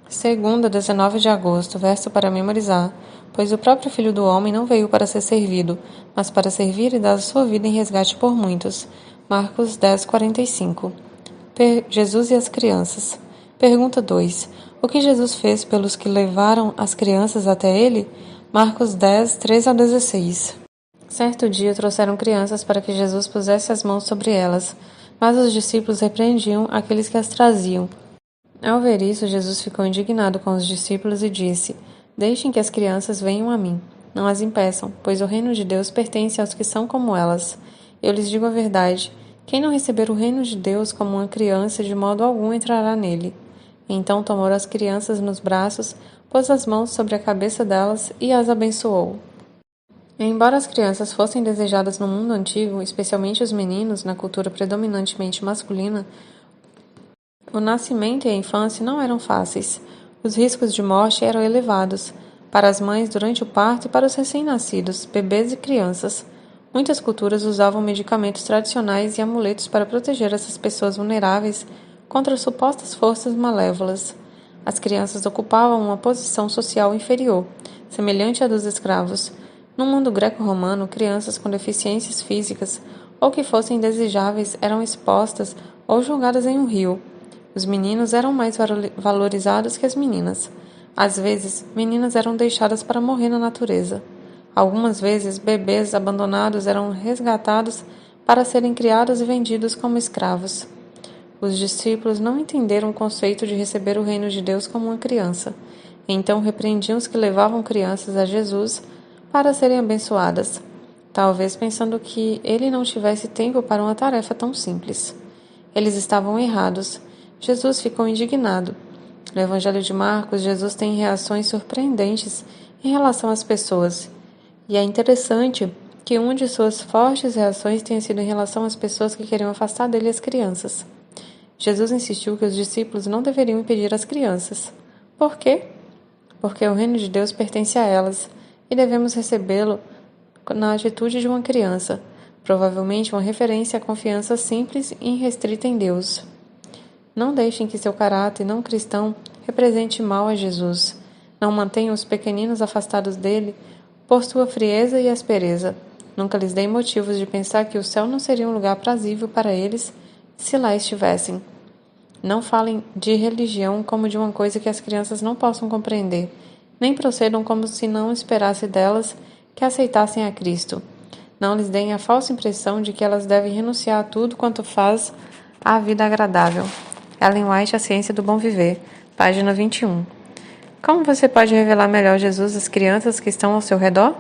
Segunda, 19 de agosto, verso para memorizar. Pois o próprio Filho do Homem não veio para ser servido, mas para servir e dar a sua vida em resgate por muitos. Marcos 10, 45. Jesus e as crianças. Pergunta 2. O que Jesus fez pelos que levaram as crianças até ele? Marcos 10, 3 a 16. Certo dia trouxeram crianças para que Jesus pusesse as mãos sobre elas, mas os discípulos repreendiam aqueles que as traziam. Ao ver isso, Jesus ficou indignado com os discípulos e disse: Deixem que as crianças venham a mim. Não as impeçam, pois o reino de Deus pertence aos que são como elas. Eu lhes digo a verdade: quem não receber o reino de Deus como uma criança, de modo algum entrará nele. Então tomou as crianças nos braços, pôs as mãos sobre a cabeça delas e as abençoou. Embora as crianças fossem desejadas no mundo antigo, especialmente os meninos, na cultura predominantemente masculina, o nascimento e a infância não eram fáceis. Os riscos de morte eram elevados, para as mães durante o parto e para os recém-nascidos, bebês e crianças. Muitas culturas usavam medicamentos tradicionais e amuletos para proteger essas pessoas vulneráveis contra supostas forças malévolas. As crianças ocupavam uma posição social inferior, semelhante à dos escravos. No mundo greco-romano, crianças com deficiências físicas ou que fossem indesejáveis eram expostas ou jogadas em um rio. Os meninos eram mais valorizados que as meninas. Às vezes, meninas eram deixadas para morrer na natureza. Algumas vezes, bebês abandonados eram resgatados para serem criados e vendidos como escravos. Os discípulos não entenderam o conceito de receber o reino de Deus como uma criança. Então repreendiam os que levavam crianças a Jesus para serem abençoadas, talvez pensando que ele não tivesse tempo para uma tarefa tão simples. Eles estavam errados. Jesus ficou indignado. No Evangelho de Marcos, Jesus tem reações surpreendentes em relação às pessoas. E é interessante que uma de suas fortes reações tenha sido em relação às pessoas que queriam afastar dele as crianças. Jesus insistiu que os discípulos não deveriam impedir as crianças. Por quê? Porque o reino de Deus pertence a elas e devemos recebê-lo na atitude de uma criança, provavelmente uma referência à confiança simples e irrestrita em Deus. Não deixem que seu caráter não cristão represente mal a Jesus. Não mantenham os pequeninos afastados dele por sua frieza e aspereza. Nunca lhes deem motivos de pensar que o céu não seria um lugar prazível para eles se lá estivessem. Não falem de religião como de uma coisa que as crianças não possam compreender, nem procedam como se não esperasse delas que aceitassem a Cristo. Não lhes deem a falsa impressão de que elas devem renunciar a tudo quanto faz à vida agradável. Ellen White, A Ciência do Bom Viver, página 21. Como você pode revelar melhor Jesus às crianças que estão ao seu redor?